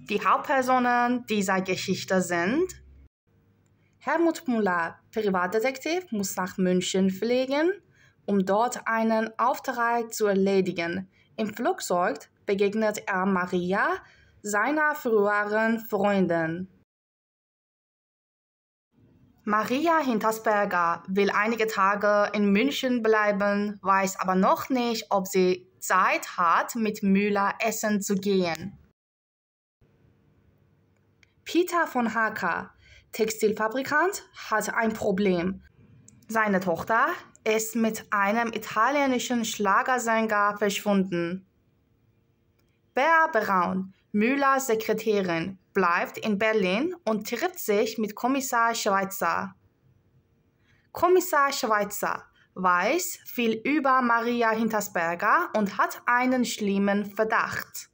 Die Hauptpersonen dieser Geschichte sind: Helmut Müller, Privatdetektiv, muss nach München fliegen, um dort einen Auftrag zu erledigen. Im Flugzeug begegnet er Maria, seiner früheren Freundin. Maria Hintersberger will einige Tage in München bleiben, weiß aber noch nicht, ob sie Zeit hat, mit Müller essen zu gehen. Peter von Hacker, Textilfabrikant, hat ein Problem. Seine Tochter ist mit einem italienischen Schlagersänger verschwunden. Bea Braun, Müllers Sekretärin, bleibt in Berlin und trifft sich mit Kommissar Schweitzer. Kommissar Schweitzer weiß viel über Maria Hintersberger und hat einen schlimmen Verdacht.